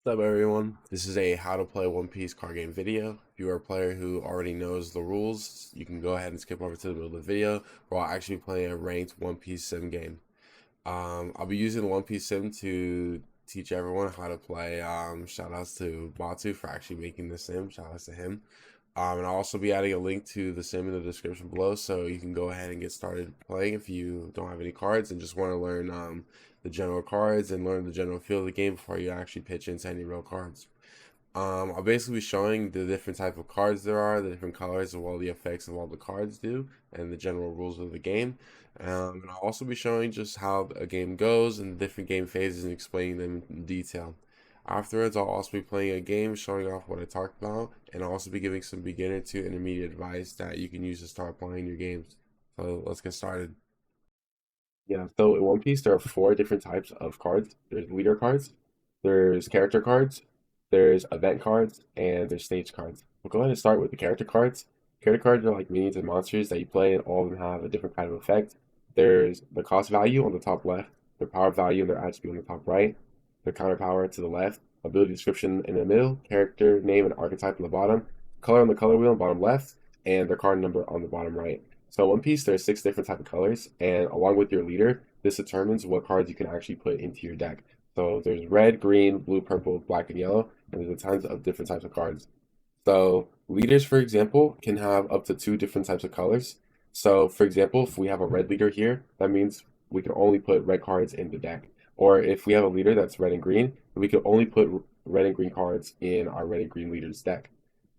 What's up, everyone? This is a how to play One Piece card game video. If you are a player who already knows the rules, you can go ahead and skip over to the middle of the video, where I'll actually play a ranked One Piece sim game. I'll be using One Piece sim to teach everyone how to play. Shout outs to Batsu for actually making the sim. Shout outs to him. And I'll also be adding a link to the sim in the description below, so you can go ahead and get started playing if you don't have any cards and just want to learn the general cards and learn the general feel of the game before you actually pitch into any real cards. I'll basically be showing the different type of cards there are, the different colors, and all the effects of all the cards do, and the general rules of the game. And I'll also be showing just how a game goes and different game phases and explaining them in detail. Afterwards, I'll also be playing a game, showing off what I talked about, and I'll also be giving some beginner to intermediate advice that you can use to start playing your games. So let's get started. Yeah, so in One Piece, there are four different types of cards. There's leader cards, there's character cards, there's event cards, and there's stage cards. We'll go ahead and start with the character cards. Character cards are like minions and monsters that you play, and all of them have a different kind of effect. There's the cost value on the top left, their power value and their attribute on the top right, their counter power to the left, ability description in the middle, character name and archetype on the bottom, color on the color wheel on the bottom left, and their card number on the bottom right. So One Piece, there's six different type of colors, and along with your leader, this determines what cards you can actually put into your deck. So there's red, green, blue, purple, black, and yellow, and there's a tons of different types of cards. So leaders, for example, can have up to two different types of colors. So for example, if we have a red leader here, that means we can only put red cards in the deck. Or if we have a leader that's red and green, we can only put red and green cards in our red and green leader's deck.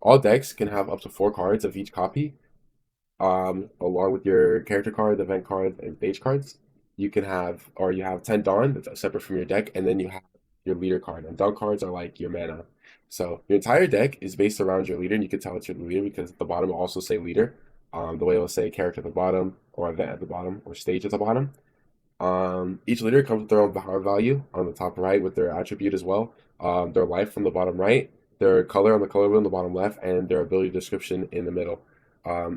All decks can have up to four cards of each copy, along with your character card, event card, and stage cards. You can have, or you have 10 Dawn that's separate from your deck, and then you have your leader card. And Dawn cards are like your mana. So your entire deck is based around your leader, and you can tell it's your leader because at the bottom will also say leader. The way it will say character at the bottom, or event at the bottom, or stage at the bottom. Each leader comes with their own power value on the top right with their attribute as well. Their life from the bottom right, their color on the color wheel on the bottom left, and their ability description in the middle.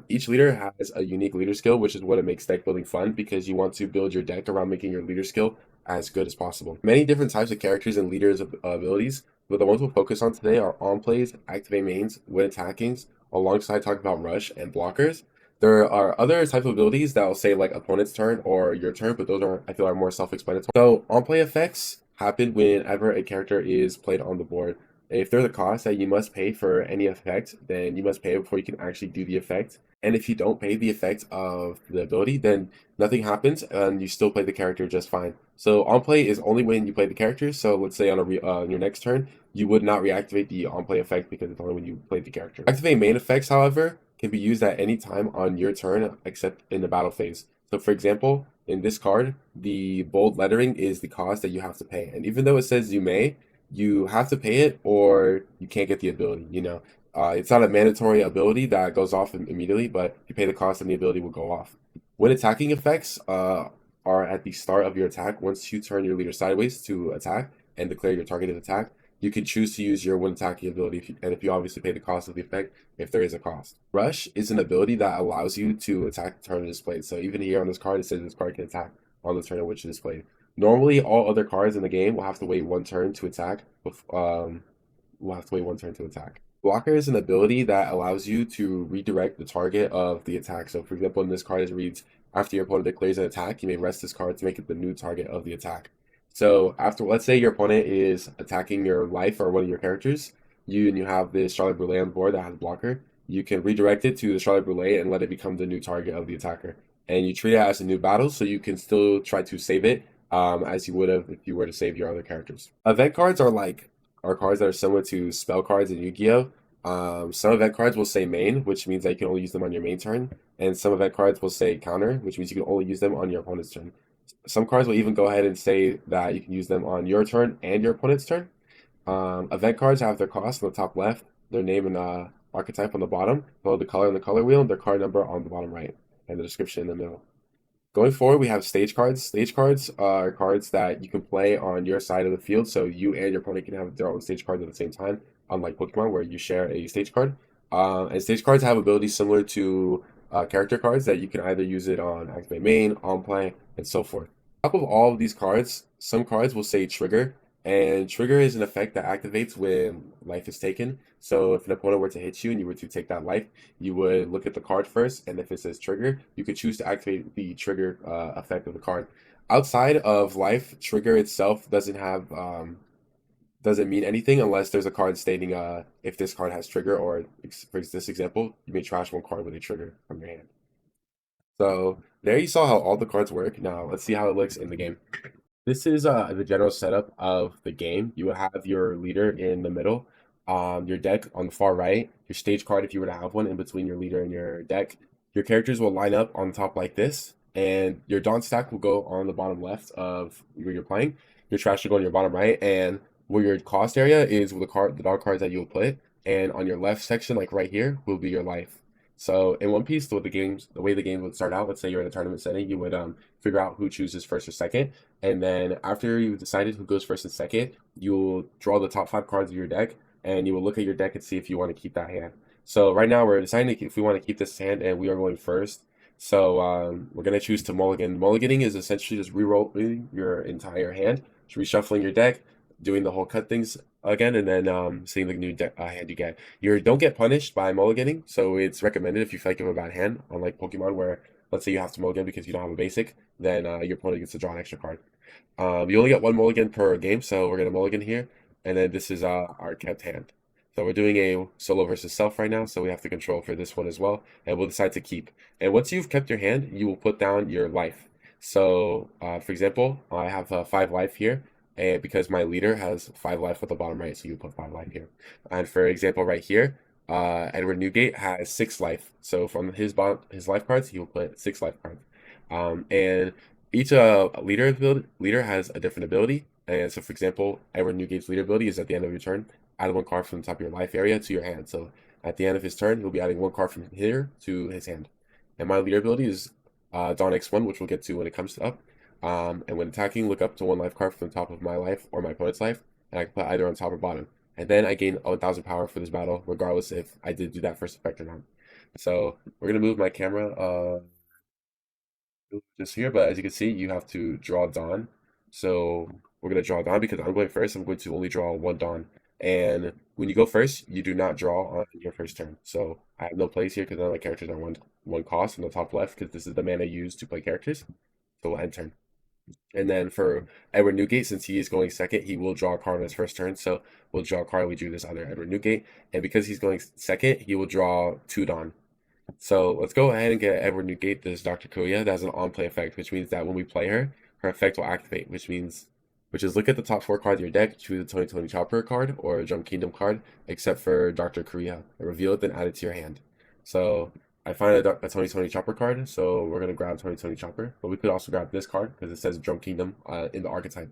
Each leader has a unique leader skill, which is what it makes deck building fun because you want to build your deck around making your leader skill as good as possible. Many different types of characters and leaders abilities, but the ones we'll focus on today are on plays, activate mains, win attackings, alongside talking about rush and blockers. There are other type of abilities that will say like opponent's turn or your turn, but those are I feel are more self-explanatory. So on play effects happen whenever a character is played on the board. If there's a cost that you must pay for any effect, then you must pay it before you can actually do the effect. And if you don't pay the effect of the ability, then nothing happens and you still play the character just fine. So on play is only when you play the character. So let's say on your next turn, you would not reactivate the on play effect because it's only when you play the character. Activate main effects, however, can be used at any time on your turn except in the battle phase. So for example, in this card, the bold lettering is the cost that you have to pay. And even though it says you have to pay it or you can't get the ability, it's not a mandatory ability that goes off immediately, but you pay the cost and the ability will go off. When attacking effects are at the start of your attack, once you turn your leader sideways to attack and declare your targeted attack, you can choose to use your when attacking ability, and if you obviously pay the cost of the effect, if there is a cost. Rush is an ability that allows you to attack the turn it is played. So even here on this card, it says this card can attack on the turn in which it is played. Normally, all other cards in the game will have to wait one turn to attack. Will have to wait one turn to attack. Blocker is an ability that allows you to redirect the target of the attack. So, for example, in this card, it reads, after your opponent declares an attack, you may rest this card to make it the new target of the attack. So, after, let's say your opponent is attacking your life or one of your characters, you have this Charlotte Brûlée on the board that has a blocker. You can redirect it to the Charlotte Brûlée and let it become the new target of the attacker. And you treat it as a new battle, so you can still try to save it as you would have if you were to save your other characters. Event cards are cards that are similar to spell cards in Yu-Gi-Oh! Some event cards will say main, which means that you can only use them on your main turn, and some event cards will say counter, which means you can only use them on your opponent's turn. Some cards will even go ahead and say that you can use them on your turn and your opponent's turn. Event cards have their cost on the top left, their name and archetype on the bottom, below the color on the color wheel, and their card number on the bottom right, and the description in the middle. Going forward, we have stage cards. Stage cards are cards that you can play on your side of the field, so you and your opponent can have their own stage cards at the same time, unlike Pokemon, where you share a stage card. And stage cards have abilities similar to character cards that you can either use it on activate main, on play, and so forth. On top of all of these cards, some cards will say trigger, And trigger is an effect that activates when life is taken. So if an opponent were to hit you and you were to take that life, you would look at the card first, and if it says trigger, you could choose to activate the trigger effect of the card. Outside of life, trigger itself doesn't mean anything unless there's a card stating if this card has trigger, or for this example, you may trash one card with a trigger from your hand. So there you saw how all the cards work. Now let's see how it looks in the game. This is the general setup of the game. You will have your leader in the middle, your deck on the far right, your stage card if you were to have one in between your leader and your deck. Your characters will line up on top like this, and your Dawn stack will go on the bottom left of where you're playing. Your trash will go on your bottom right, and where your cost area is with the dog cards that you will put, and on your left section, like right here, will be your life. So in One Piece, the way the game would start out, let's say you're in a tournament setting, you would figure out who chooses first or second, and then after you've decided who goes first and second, you'll draw the top 5 cards of your deck, and you will look at your deck and see if you want to keep that hand. So right now we're deciding if we want to keep this hand, and we are going first. So we're gonna choose to mulligan. Mulliganing is essentially just re-rolling your entire hand, just reshuffling your deck, doing the whole cut things again, and then seeing the new hand you get. You don't get punished by mulliganing, so it's recommended if you feel like you have a bad hand, unlike Pokemon where let's say you have to mulligan because you don't have a basic, then your opponent gets to draw an extra card. You only get 1 mulligan per game, so we're gonna mulligan here, and then this is our kept hand. So we're doing a solo versus self right now, so we have to control for this one as well, and we'll decide to keep. And once you've kept your hand, you will put down your life. So, for example, I have 5 life here, and because my leader has 5 life at the bottom right, so you put 5 life here. And for example, right here, Edward Newgate has 6 life. So from his life cards, he will put 6 life cards. And each leader has a different ability. And so, for example, Edward Newgate's leader ability is at the end of your turn, add 1 card from the top of your life area to your hand. So at the end of his turn, he'll be adding 1 card from here to his hand. And my leader ability is Dawn X1, which we'll get to when it comes up. And when attacking, look up to 1 life card from the top of my life or my opponent's life, and I can put either on top or bottom. And then I gain 1,000 power for this battle, regardless if I did do that first effect or not. So we're gonna move my camera just here, but as you can see, you have to draw Dawn. So we're gonna draw Dawn because I'm going first. I'm going to only draw 1 Dawn. And when you go first, you do not draw on your first turn. So I have no plays here because none of my characters are one cost in the top left because this is the mana used to play characters. So we'll end turn. And then for Edward Newgate, since he is going second, he will draw a card on his first turn. So we'll draw a card. We drew this other Edward Newgate. And because he's going second, he will draw 2 Dawn. So let's go ahead and get Edward Newgate, this Dr. Kuya. That has an on-play effect, which means that when we play her, her effect will activate, which is look at the top 4 cards of your deck, choose a 2020 Chopper card or a Jump Kingdom card, except for Dr. Korea. Reveal it, then add it to your hand. So I find a 2020 Chopper card, so we're going to grab 2020 Chopper. But we could also grab this card because it says Jump Kingdom in the archetype.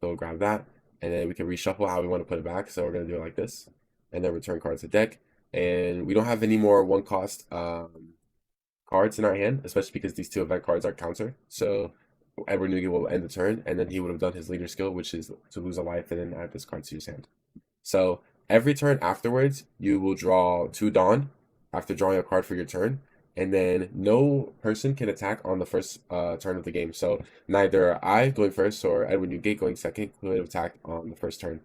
So we'll grab that, and then we can reshuffle how we want to put it back. So we're going to do it like this, and then return cards to deck. And we don't have any more 1 cost cards in our hand, especially because these 2 event cards are counter. So Edward Newgate will end the turn, and then he would have done his leader skill, which is to lose a life and then add this card to his hand. So every turn afterwards, you will draw 2 Dawn after drawing a card for your turn, and then no person can attack on the first turn of the game. So neither I going first or Edward Newgate going second could attack on the first turn.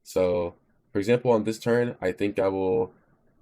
So for example, on this turn, I think I will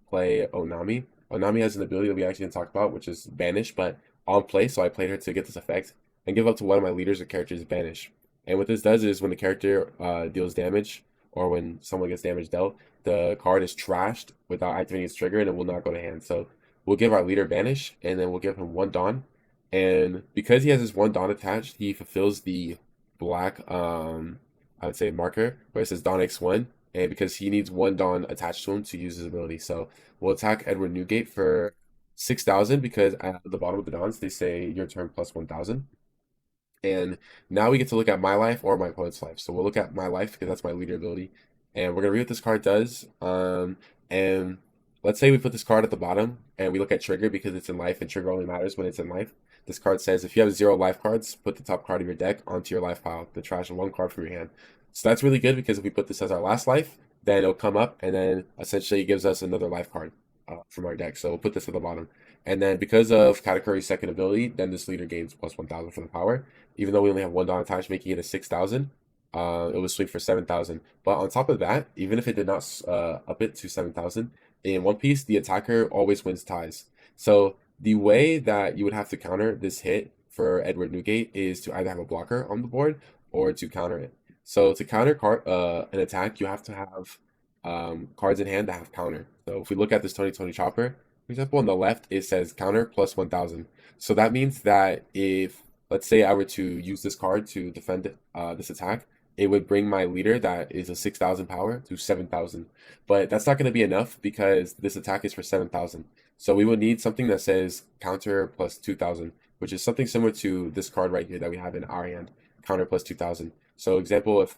play Onami. Onami has an ability that we actually didn't talk about, which is Banish, but on play, so I played her to get this effect and give up to one of my leaders or characters Banish. And what this does is when the character deals damage, or when someone gets damage dealt, the card is trashed without activating its trigger, and it will not go to hand. So we'll give our leader Banish, and then we'll give him 1 Dawn. And because he has this 1 Dawn attached, he fulfills the black, I would say, marker, where it says Dawn X1, and because he needs 1 Dawn attached to him to use his ability. So we'll attack Edward Newgate for 6,000 because at the bottom of the Dawns, they say your turn plus 1,000. And now we get to look at my life or my opponent's life. So we'll look at my life because that's my leader ability. And we're going to read what this card does. And let's say we put this card at the bottom and we look at trigger because it's in life and trigger only matters when it's in life. This card says if you have 0 life cards, put the top card of your deck onto your life pile. The trash 1 card from your hand. So that's really good because if we put this as our last life, then it'll come up and then essentially it gives us another life card from our deck. So we'll put this at the bottom. And then because of Katakuri's second ability, then this leader gains plus 1,000 for the power. Even though we only have 1 Dawn attached, making it a 6,000. it would swing for 7,000. But on top of that, even if it did not up it to 7,000, in One Piece, the attacker always wins ties. So the way that you would have to counter this hit for Edward Newgate is to either have a blocker on the board or to counter it. So to counter an attack, you have to have cards in hand that have counter. So if we look at this 2020 Chopper, for example, on the left, it says counter plus 1,000. So that means that if, let's say I were to use this card to defend this attack, it would bring my leader that is a 6,000 power to 7,000. But that's not going to be enough because this attack is for 7,000. So we would need something that says counter plus 2,000, which is something similar to this card right here that we have in our hand, counter plus 2,000. So example, if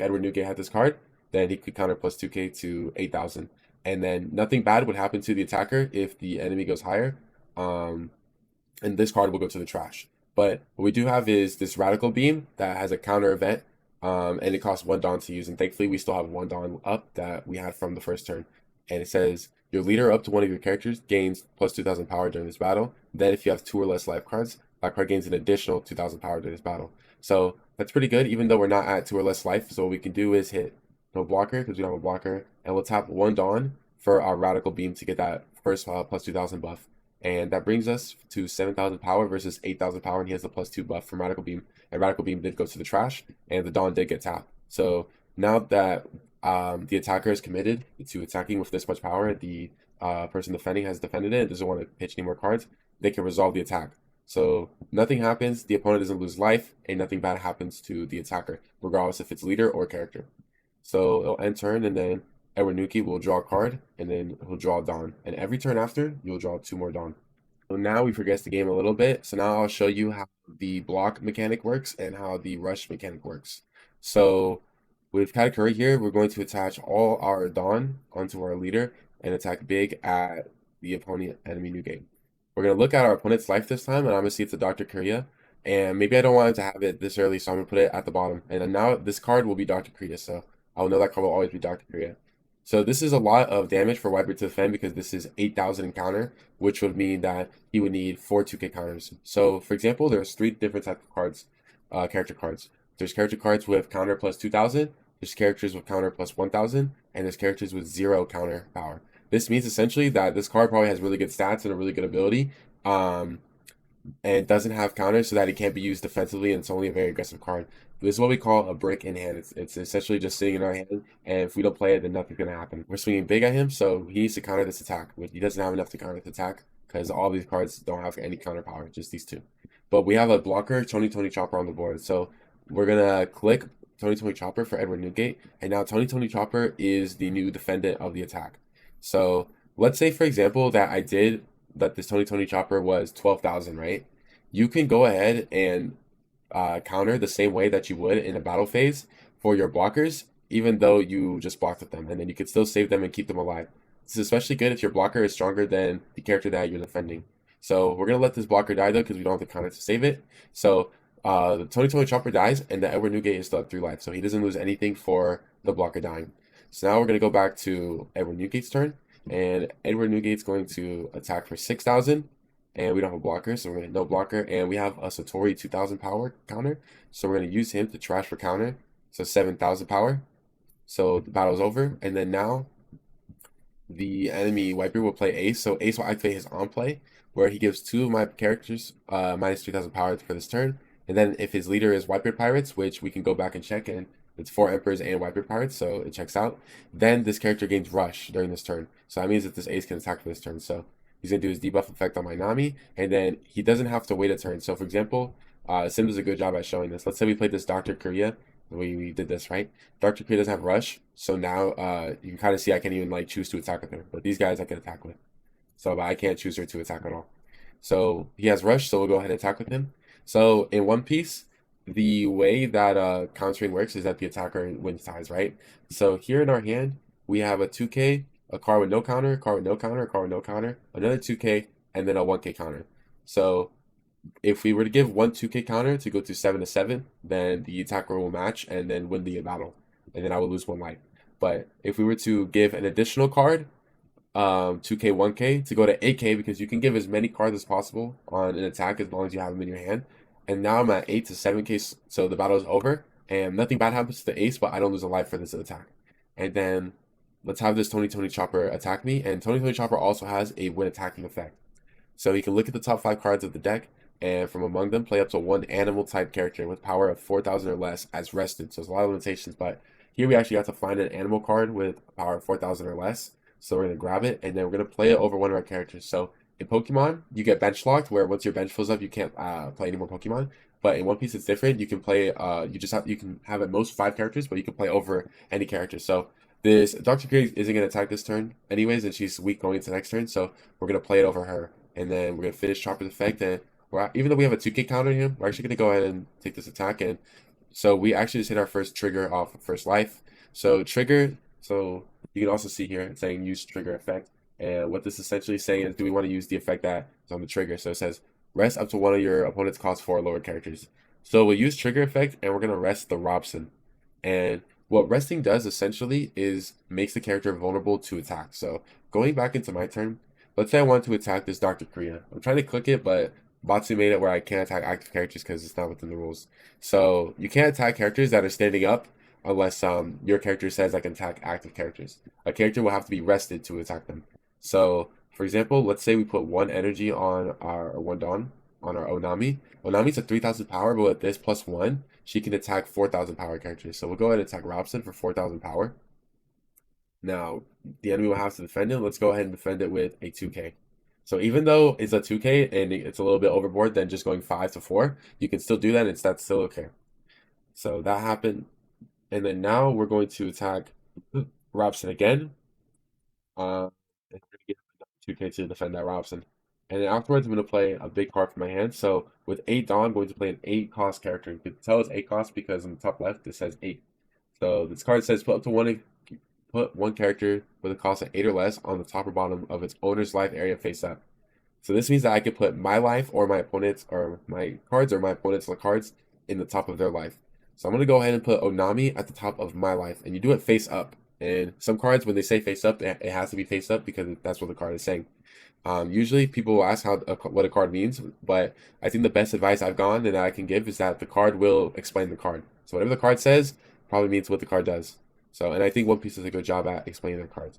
Edward Newgate had this card, then he could counter plus 2k to 8,000. And then nothing bad would happen to the attacker if the enemy goes higher. And this card will go to the trash. But what we do have is this Radical Beam that has a counter event, and it costs 1 Dawn to use. And thankfully, we still have 1 Dawn up that we had from the first turn. And it says, your leader up to one of your characters gains plus 2,000 power during this battle. Then if you have 2 or less life cards, that card gains an additional 2,000 power during this battle. So that's pretty good, even though we're not at 2 or less life. So what we can do is hit no blocker, because we don't have a blocker, and we'll tap 1 Dawn for our Radical Beam to get that first plus 2,000 buff. And that brings us to 7,000 power versus 8,000 power, and he has the plus 2 buff from Radical Beam. And Radical Beam did go to the trash, and the Dawn did get tapped. So now that the attacker is committed to attacking with this much power, the person defending has defended it, doesn't want to pitch any more cards, they can resolve the attack. So nothing happens, the opponent doesn't lose life, and nothing bad happens to the attacker, regardless if it's leader or character. So it'll end turn, and then Edward Newgate will draw a card, and then he'll draw a Dawn. And every turn after, you'll draw 2 more Dawn. So now we progressed the game a little bit. So now I'll show you how the block mechanic works and how the rush mechanic works. So with Katakuri here, we're going to attach all our Dawn onto our leader and attack big at the opponent enemy Newgate. We're going to look at our opponent's life this time, and I'm going to see if it's a Dr. Korea. And maybe I don't want to have it this early, so I'm going to put it at the bottom. And then now this card will be Dr. Korea, so I'll know that card will always be Dr. Korea. So this is a lot of damage for Wiper to defend because this is 8,000 in counter, which would mean that he would need 4 2k counters. So for example, there's 3 different types of cards, character cards. There's character cards with counter plus 2,000, there's characters with counter plus 1,000, and there's characters with 0 counter power. This means essentially that this card probably has really good stats and a really good ability, and doesn't have counters so that it can't be used defensively, and it's only a very aggressive card. This is what we call a brick in hand. It's essentially just sitting in our hand, and if we don't play it, then nothing's going to happen. We're swinging big at him, so he needs to counter this attack. He doesn't have enough to counter this attack because all these cards don't have any counter power, just these 2. But we have a blocker, Tony Chopper on the board, so we're going to click Tony Chopper for Edward Newgate, and now Tony Chopper is the new defendant of the attack. So let's say, for example, that this Tony Chopper was 12,000, right? You can go ahead and counter the same way that you would in a battle phase for your blockers, even though you just blocked with them, and then you could still save them and keep them alive. This is especially good if your blocker is stronger than the character that you're defending. So we're gonna let this blocker die though, because we don't have the counter to save it. So the Tony Chopper dies, and the Edward Newgate is still at 3 life, so he doesn't lose anything for the blocker dying. So now we're gonna go back to Edward Newgate's turn, and Edward Newgate's going to attack for 6,000. And we don't have a blocker, so we're going to no blocker. And we have a Satori 2,000 power counter, so we're going to use him to trash for counter. So 7,000 power. So the battle's over. And then now the enemy Wiper will play Ace. So Ace will activate his on play, where he gives 2 of my characters minus 3,000 power for this turn. And then if his leader is Wiper Pirates, which we can go back and check, and it's 4 Emperors and Wiper Pirates, so it checks out, then this character gains Rush during this turn. So that means that this Ace can attack for this turn. So he's going to do his debuff effect on my Nami, and then he doesn't have to wait a turn. So, for example, Sim does a good job at showing this. Let's say we played this Dr. Korea. We did this, right? Dr. Korea doesn't have Rush, so now you can kind of see I can't even like choose to attack with her. But these guys I can attack with. So, but I can't choose her to attack at all. So, he has Rush, so we'll go ahead and attack with him. So, in One Piece, the way that countering works is that the attacker wins ties, right? So, here in our hand, we have a 2k, a card with no counter, a card with no counter, a card with no counter, another 2k, and then a 1k counter. So if we were to give 1 2k counter to go to 7 to 7, then the attacker will match and then win the battle, and then I will lose 1 life. But if we were to give an additional card, 2k, 1k, to go to 8k, because you can give as many cards as possible on an attack as long as you have them in your hand. And now I'm at 8 to 7k, so the battle is over. and nothing bad happens to the ace, but I don't lose a life for this attack. And then let's have this Tony Chopper attack me, and Tony Chopper also has a when attacking effect. So you can look at the top 5 cards of the deck, and from among them, play up to one animal type character with power of 4,000 or less as rested. So there's a lot of limitations, but here we actually got to find an animal card with power of 4,000 or less. So we're going to grab it, and then we're going to play it over one of our characters. So in Pokemon, you get bench locked, where once your bench fills up, you can't play any more Pokemon. But in One Piece, it's different. You can play, you can have at most 5 characters, but you can play over any character. So this Dr. Kiri isn't going to attack this turn anyways, and she's weak going into next turn. So we're going to play it over her, and then we're going to finish Chopper's effect. And even though we have a 2K counter here, we're actually going to go ahead and take this attack. And so we actually just hit our first trigger off of first life. So trigger, so you can also see here it's saying use trigger effect. And what this is essentially saying is, do we want to use the effect that is on the trigger? So it says rest up to one of your opponent's cost 4 lower characters. So we'll use trigger effect, and we're going to rest the Robson. And what resting does essentially is makes the character vulnerable to attack. So going back into my turn, let's say I want to attack this Dr. Korea. I'm trying to click it, but Batsu made it where I can't attack active characters because it's not within the rules. So you can't attack characters that are standing up unless your character says I can attack active characters. A character will have to be rested to attack them. So, for example, let's say we put 1 energy on our 1 Dawn, on our Onami. Onami's a 3,000 power, but with this plus 1, she can attack 4,000 power characters. So we'll go ahead and attack Robson for 4,000 power. Now, the enemy will have to defend it. Let's go ahead and defend it with a 2K. So even though it's a 2K and it's a little bit overboard than just going 5 to 4, you can still do that, and that's still okay. So that happened. And then now we're going to attack Robson again. And we're going to get 2K to defend that Robson. And then afterwards, I'm going to play a big card from my hand. So with 8 Dawn, I'm going to play an 8 cost character. You can tell it's 8 cost because on the top left, it says 8. So this card says put one character with a cost of 8 or less on the top or bottom of its owner's life area face up. So this means that I could put my life or my opponent's or my cards or my opponent's cards in the top of their life. So I'm going to go ahead and put Onami at the top of my life, and you do it face up. And some cards, when they say face up, it has to be face up because that's what the card is saying. Usually people will ask what a card means, but I think the best advice I've gone and that I can give is that the card will explain the card. So whatever the card says probably means what the card does. So, and I think One Piece does a good job at explaining their cards.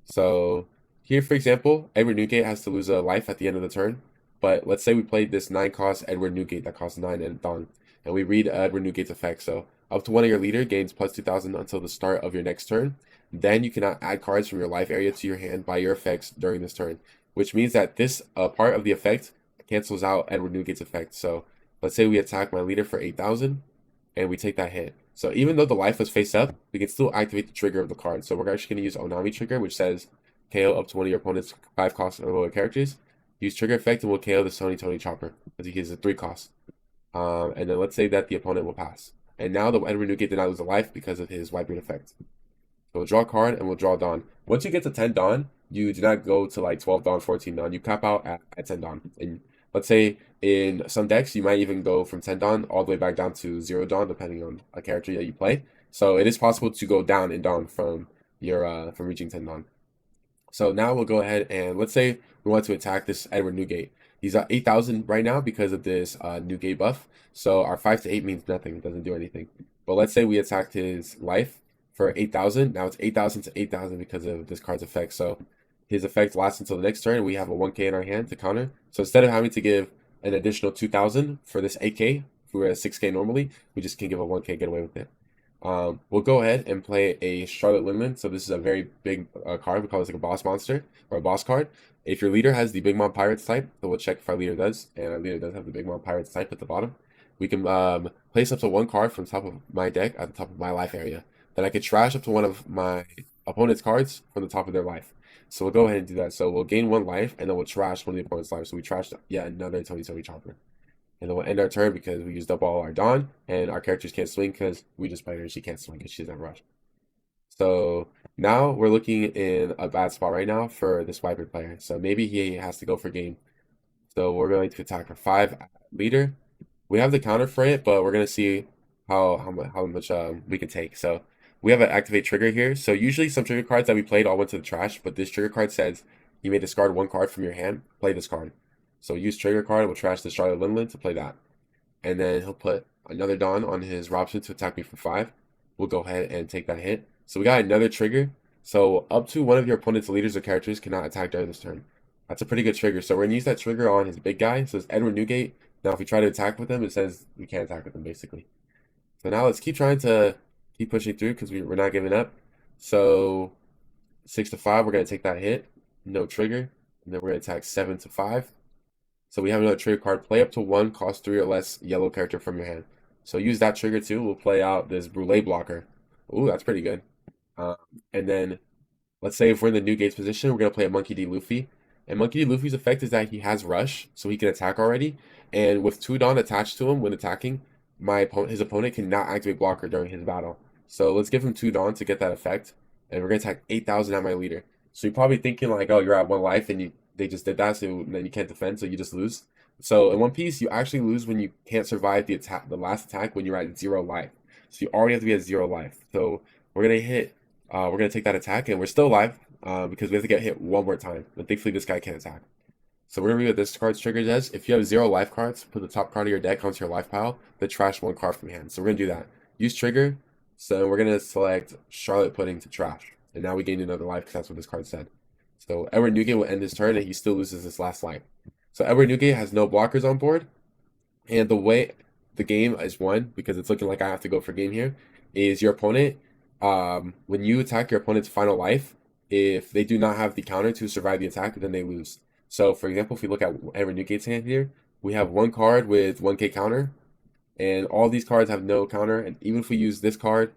So here, for example, Edward Newgate has to lose a life at the end of the turn. But let's say we played this 9 cost Edward Newgate that costs 9 and Dawn. And we read Edward Newgate's effect. So up to one of your leader gains plus 2,000 until the start of your next turn. Then you cannot add cards from your life area to your hand by your effects during this turn. Which means that this part of the effect cancels out Edward Newgate's effect. So let's say we attack my leader for 8,000 and we take that hit. So even though the life was face up, we can still activate the trigger of the card. So we're actually going to use Onami trigger, which says KO up to one of your opponent's 5 cost or lower characters. Use trigger effect and we'll KO the Tony Chopper because he has a 3 cost. And then let's say that the opponent will pass. And now the Edward Newgate did not lose a life because of his Whitebeard effect. So we'll draw a card and we'll draw Dawn. Once you get to 10 Dawn, you do not go to like 12 Dawn, 14 Dawn. You cap out at 10 Dawn. And let's say in some decks, you might even go from 10 Dawn all the way back down to 0 Dawn, depending on a character that you play. So it is possible to go down in Dawn from your from reaching 10 Dawn. So now we'll go ahead and let's say we want to attack this Edward Newgate. He's at 8,000 right now because of this Newgate buff. So our 5 to 8 means nothing. It doesn't do anything. But let's say we attacked his life for 8,000. Now it's 8,000 to 8,000 because of this card's effect. So his effect lasts until the next turn. We have a 1K in our hand to counter. So instead of having to give an additional 2,000 for this 8K, if we were at 6K normally, we just can give a 1K, get away with it. We'll go ahead and play a Charlotte Linlin. So this is a very big card. We call this like a boss monster or a boss card. If your leader has the Big Mom Pirates type, so we'll check if our leader does, and our leader does have the Big Mom Pirates type at the bottom. We can place up to 1 card from the top of my deck at the top of my life area. Then I could trash up to one of my opponent's cards from the top of their life. So we'll go ahead and do that. So we'll gain 1 life, and then we'll trash one of the opponent's life. So we trashed yet another Tony Chopper. And then we'll end our turn because we used up all our Dawn, and our characters can't swing because we just played her and she can't swing because she doesn't rush. So now we're looking in a bad spot right now for this Whitebeard player. So maybe he has to go for game. So we're going to attack our 5 leader. We have the counter for it, but we're going to see how much we can take. So we have an activate trigger here. So usually some trigger cards that we played all went to the trash, but this trigger card says you may discard 1 card from your hand, play this card. So use trigger card, we'll trash the Charlotte Linlin to play that. and then he'll put another Dawn on his Robson to attack me for 5. We'll go ahead and take that hit. So we got another trigger. So up to one of your opponent's leaders or characters cannot attack during this turn. That's a pretty good trigger. So we're going to use that trigger on his big guy. So it's Edward Newgate. Now if we try to attack with him, it says we can't attack with him basically. So now let's keep trying to keep pushing through because we're not giving up. So 6 to 5, we're going to take that hit. No trigger. And then we're going to attack 7 to 5. So we have another trigger card. Play up to 1, cost 3 or less yellow character from your hand. So use that trigger too. We'll play out this Brûlé blocker. Ooh, that's pretty good. And then let's say if we're in the Newgate's position, we're going to play a Monkey D. Luffy. And Monkey D. Luffy's effect is that he has Rush, so he can attack already. And with 2 Dawn attached to him when attacking, his opponent cannot activate blocker during his battle. So let's give him 2 Dawn to get that effect. And we're going to attack 8,000 at my leader. So you're probably thinking like, oh, you're at 1 life and they just did that, so then you can't defend, so you just lose. So in One Piece, you actually lose when you can't survive the last attack when you're at 0 life. So you already have to be at 0 life. So we're gonna take that attack, and we're still alive because we have to get hit 1 more time. And thankfully, this guy can't attack. So we're gonna read what this card's trigger does. If you have 0 life cards, put the top card of your deck onto your life pile, then trash 1 card from hand. So we're gonna do that. Use trigger. So we're gonna select Charlotte Pudding to trash, and now we gain another life because that's what this card said. So Edward Newgate will end his turn, and he still loses his last life. So Edward Newgate has no blockers on board, and the way the game is won, because it's looking like I have to go for game here, is your opponent, when you attack your opponent's final life, if they do not have the counter to survive the attack, then they lose. So for example, if we look at Edward Newgate's hand here, we have 1 card with 1k counter, and all these cards have no counter, and even if we use this card,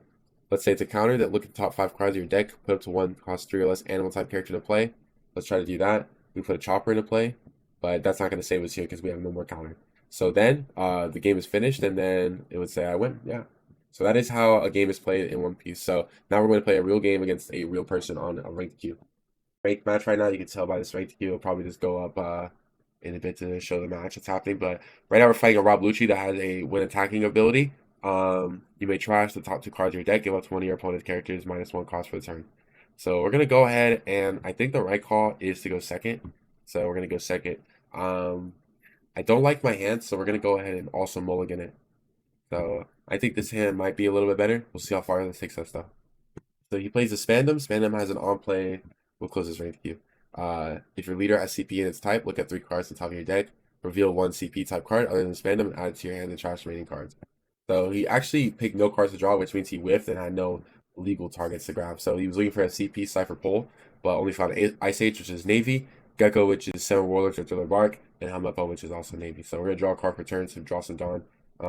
let's say it's a counter, that look at the top 5 cards of your deck, put up to 1, cost 3 or less animal type character to play. Let's try to do that. We put a chopper into play, but that's not going to save us here because we have no more counter. So then the game is finished, and then it would say I win. Yeah. So that is how a game is played in One Piece. So now we're going to play a real game against a real person on a ranked queue. Ranked match right now, you can tell by this ranked queue. It'll probably just go up in a bit to show the match that's happening. But right now we're fighting a Rob Lucci that has a when attacking ability. You may trash the top 2 cards of your deck, give up to one of your opponent's characters -1 cost for the turn. So we're gonna go ahead, and I think the right call is to go second. So we're gonna go second. I don't like my hand, so we're gonna go ahead and also mulligan it. So I think this hand might be a little bit better. We'll see how far this takes us though. So he plays the Spandam. Spandam has an on play. We'll close this rank queue. If your leader has CP in its type, look at 3 cards on top of your deck. Reveal 1 CP type card other than Spandam and add it to your hand and trash remaining cards. So he actually picked no cards to draw, which means he whiffed and had no legal targets to grab. So he was looking for a CP Cypher Pole, but only found Ice Age, which is Navy, Gecko, which is 7 Warlords or Thriller Bark, and Helmepo, which is also Navy. So we're going to draw a card per turn to draw some Dawn.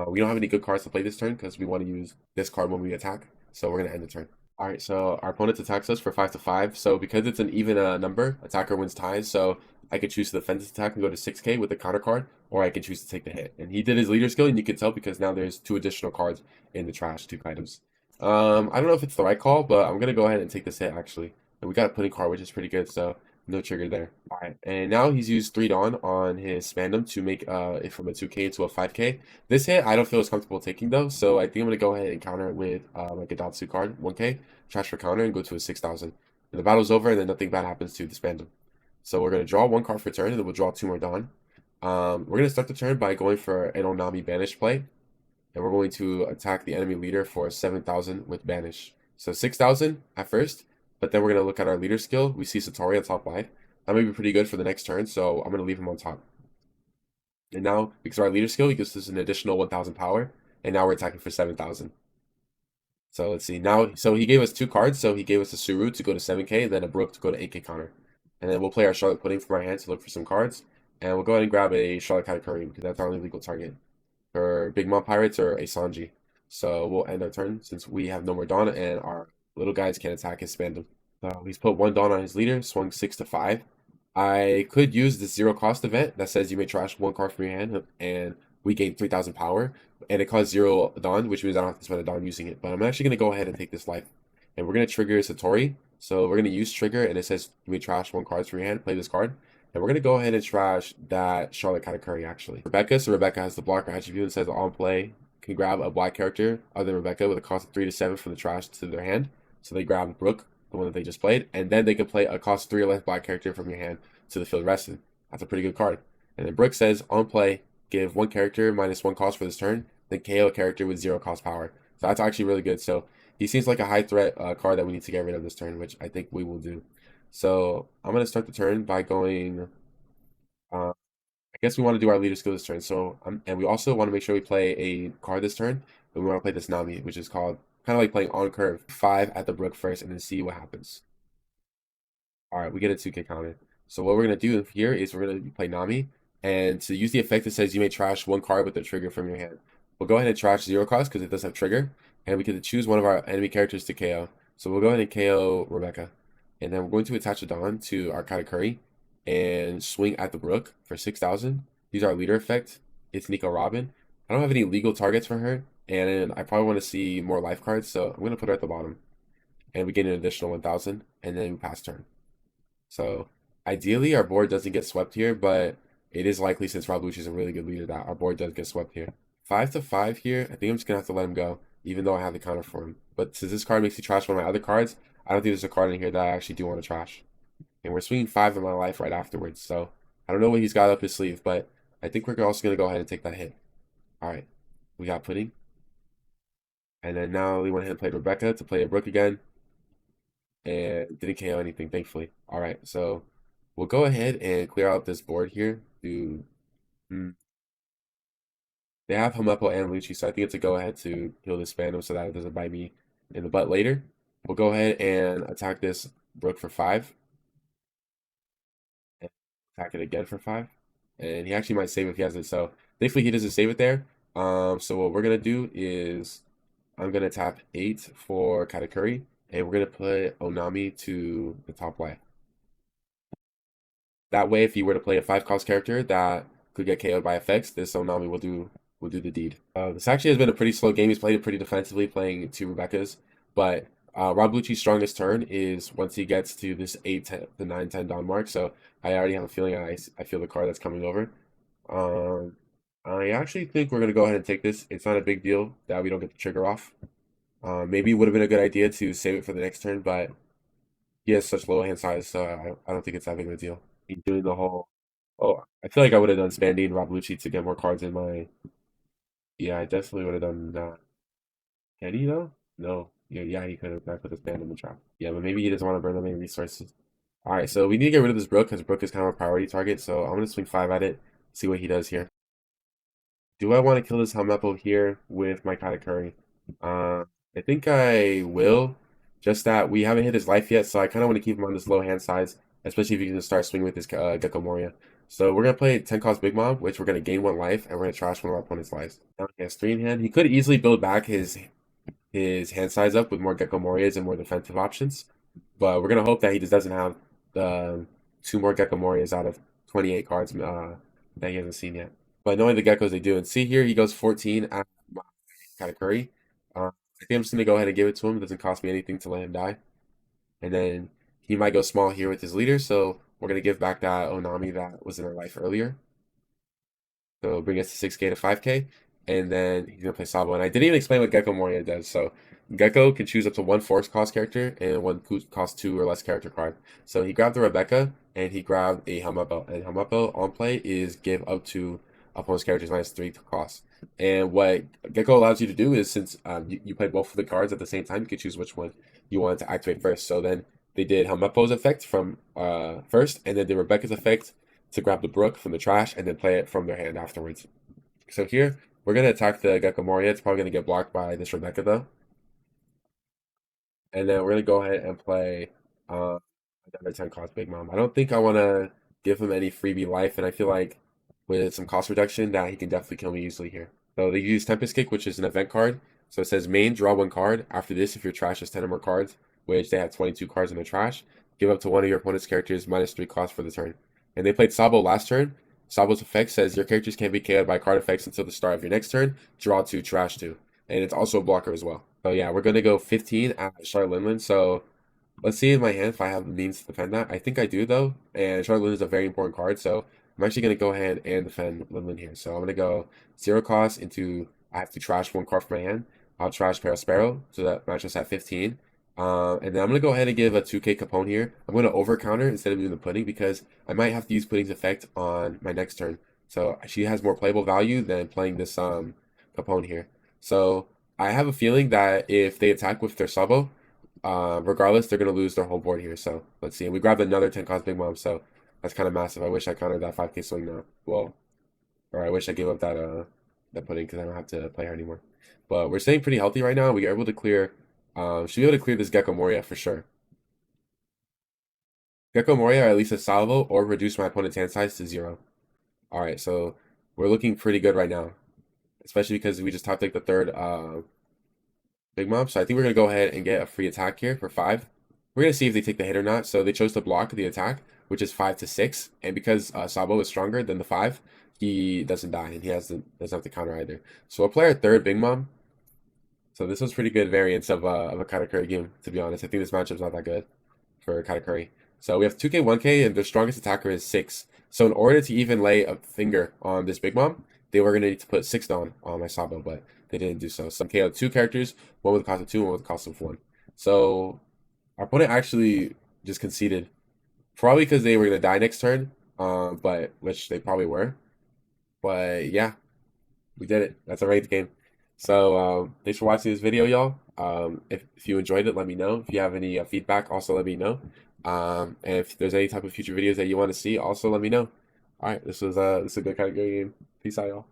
We don't have any good cards to play this turn because we want to use this card when we attack. So we're going to end the turn. All right, so our opponent attacks us for 5 to 5. So because it's an even number, attacker wins ties. So I could choose to defend this attack and go to 6k with the counter card, or I can choose to take the hit. And he did his leader skill, and you can tell because now there's 2 additional cards in the trash, 2 items. I don't know if it's the right call, but I'm gonna go ahead and take this hit actually. And we got a pudding card, which is pretty good, so no trigger there. All right, and now he's used 3 Dawn on his Spandam to make it from a 2k to a 5k. This hit I don't feel as comfortable taking though, so I think I'm gonna go ahead and counter it with like a Batsu card, 1k, trash for counter, and go to a 6,000. And the battle's over, and then nothing bad happens to the Spandam. So we're gonna draw 1 card for turn, and then we'll draw 2 more Dawn. We're gonna start the turn by going for an Onami Banish play. And we're going to attack the enemy leader for 7,000 with Banish. So 6,000 at first, but then we're going to look at our leader skill. We see Satori on top life. That may be pretty good for the next turn, so I'm going to leave him on top. And now, because of our leader skill, he gives us an additional 1,000 power, and now we're attacking for 7,000. So let's see. Now, so he gave us 2 cards, so he gave us a Suru to go to 7k, and then a Brook to go to 8k counter. And then we'll play our Charlotte Pudding from our hand to look for some cards. And we'll go ahead and grab a Charlotte Katakuri, because that's our only legal target. For Big Mom Pirates or a Sanji. So we'll end our turn since we have no more Dawn and our little guys can't attack his Spandam. He's put 1 Dawn on his leader, swung 6 to 5. I could use this 0 cost event that says you may trash 1 card from your hand and we gain 3,000 power. And it costs 0 Dawn, which means I don't have to spend a Dawn using it. But I'm actually going to go ahead and take this life. And we're going to trigger Satori. So we're going to use trigger, and it says you may trash 1 card from your hand, play this card. And we're going to go ahead and trash that Charlotte Katakuri, actually. Rebecca, so Rebecca has the blocker attribute and says on play can grab a black character other than Rebecca with a cost of 3 to 7 from the trash to their hand. So they grab Brooke, the one that they just played, and then they can play a cost 3 or less black character from your hand to the field rested. That's a pretty good card. And then Brooke says on play, give one character -1 cost for this turn, then KO a character with 0 cost power. So that's actually really good. So he seems like a high threat card that we need to get rid of this turn, which I think we will do. So I'm going to start the turn by going. I guess we want to do our leader skill this turn. So and we also want to make sure we play a card this turn. But we want to play this Nami, which is called kind of like playing on curve 5 at the brook first, and then see what happens. All right, we get a 2K counter. So what we're gonna do here is we're gonna play Nami, and to use the effect that says you may trash one card with the trigger from your hand. We'll go ahead and trash 0 cost because it does have trigger, and we can choose one of our enemy characters to KO. So we'll go ahead and KO Rebecca, and then we're going to attach a Dawn to our Katakuri and swing at the Brook for 6,000. Use our leader effect. It's Nico Robin. I don't have any legal targets for her, and I probably want to see more life cards, so I'm gonna put her at the bottom, and we get an additional 1,000, and then we pass turn. So ideally, our board doesn't get swept here, but it is likely since Rob Lucci is a really good leader that our board does get swept here. 5 to 5 here. I think I'm just gonna have to let him go, even though I have the counter for him. But since this card makes me trash one of my other cards, I don't think there's a card in here that I actually do want to trash. And we're swinging 5 in my life right afterwards, so I don't know what he's got up his sleeve, but I think we're also gonna go ahead and take that hit. All right, we got Pudding, and then now we went ahead and played Rebecca to play a Brook again, and didn't KO anything, thankfully. All right, so we'll go ahead and clear out this board here. They have Helmeppo and Lucci, so I think it's a go ahead to heal this Phantom so that it doesn't bite me in the butt later. We'll go ahead and attack this Brook for 5. And attack it again for 5. And he actually might save if he has it, so thankfully he doesn't save it there. So what we're gonna do is I'm gonna tap 8 for Katakuri, and we're gonna put Onami to the top left. That way, if you were to play a 5-cost character that could get KO'd by effects, this Onami will do the deed. This actually has been a pretty slow game. He's played it pretty defensively, playing 2 Rebeccas. But Rob Lucci's strongest turn is once he gets to this 8, 10, the 9, 10 down mark. So I already have a feeling I feel the card that's coming over. I actually think we're going to go ahead and take this. It's not a big deal that we don't get the trigger off. Maybe it would have been a good idea to save it for the next turn, but he has such low hand size, so I don't think it's that big of a deal. Doing the whole... Oh, I feel like I would have done Spandy and Rob Lucci to get more cards in my... Yeah, I definitely would have done that. Can he, though? No. Yeah, he could have. I put his band in the trap. Yeah, but maybe he doesn't want to burn that many resources. Alright, so we need to get rid of this Brook, because Brook is kind of a priority target, so I'm going to swing 5 at it, see what he does here. Do I want to kill this Helmeppo here with my Katakuri? I think I will. Just that we haven't hit his life yet, so I kind of want to keep him on this low hand size, especially if you can start swinging with his Gecko Moria. So we're going to play 10 cost Big Mom, which we're going to gain 1 life, and we're going to trash one of our opponent's lives. Now he has 3 in hand. He could easily build back his hand size up with more Gecko Morias and more defensive options, but we're going to hope that he just doesn't have the 2 more Gecko Morias out of 28 cards that he hasn't seen yet. But knowing the Geckos they do, and see here he goes 14 at my Katakuri. I think I'm just going to go ahead and give it to him. It doesn't cost me anything to let him die. And then he might go small here with his leader, so we're going to give back that Onami that was in our life earlier. So bring us to 6K to 5K. And then he's going to play Sabo. And I didn't even explain what Gecko Moria does. So Gecko can choose up to 1 force cost character and 1 cost 2 or less character card. So he grabbed the Rebecca and he grabbed a Helmeppo. And Helmeppo on play is give up to opponent's characters -3 cost. And what Gecko allows you to do is, since you play both of the cards at the same time, you can choose which one you want to activate first. So then they did Helmeppo's effect from first, and then did Rebecca's effect to grab the Brook from the trash and then play it from their hand afterwards. So here, we're going to attack the Gecko Moria. It's probably going to get blocked by this Rebecca, though. And then we're going to go ahead and play another 10 cost Big Mom. I don't think I want to give him any freebie life, and I feel like with some cost reduction that he can definitely kill me easily here. So they use Tempest Kick, which is an event card. So it says main, draw 1 card. After this, if your trash is 10 or more cards, which they have 22 cards in their trash, give up to one of your opponent's characters -3 cost for the turn. And they played Sabo last turn. Sabo's effect says your characters can't be KO'd by card effects until the start of your next turn. Draw 2, trash 2. And it's also a blocker as well. So yeah, we're going to go 15 at Charlotte Linlin. So let's see in my hand if I have the means to defend that. I think I do, though. And Charlotte Linlin is a very important card, so I'm actually going to go ahead and defend Linlin here. So I'm going to go 0 cost into, I have to trash 1 card from my hand. I'll trash Sparrow, so that matches at 15. And then I'm going to go ahead and give a 2K Capone here. I'm going to over counter instead of doing the Pudding because I might have to use Pudding's effect on my next turn So she has more playable value than playing this Capone here. So I have a feeling that if they attack with their Sabo, regardless, they're gonna lose their whole board here. So let's see. And we grabbed another 10 cost Big Mom, so that's kind of massive. I wish I countered that 5k swing now. Well, or I wish I gave up that pudding because I don't have to play her anymore. But we're staying pretty healthy right now. We are able to clear. Should be able to clear this Gecko Moria for sure. Gecko Moria, or at least a salvo, or reduce my opponent's hand size to 0. All right, so we're looking pretty good right now, especially because we just top decked the third Big Mom. So I think we're gonna go ahead and get a free attack here for 5. We're gonna see if they take the hit or not. So they chose to block the attack, which is 5 to 6, and because Sabo is stronger than the 5, he doesn't die, and he doesn't have to counter either. So we'll play our third Big Mom. So this was pretty good variance of a Katakuri game, to be honest. I think this matchup's not that good for Katakuri. So we have 2k, 1k, and their strongest attacker is 6. So in order to even lay a finger on this Big Mom, they were going to need to put 6 down on my Sabo, but they didn't do so. So KO 2 characters, one with a cost of 2, one with a cost of 1. So our opponent actually just conceded, probably because they were going to die next turn, but which they probably were. But yeah, we did it. That's a ranked game. So thanks for watching this video, y'all. If you enjoyed it, let me know. If you have any feedback, also let me know. And if there's any type of future videos that you want to see, also let me know. All right, this is a good kind of game. Peace out, y'all.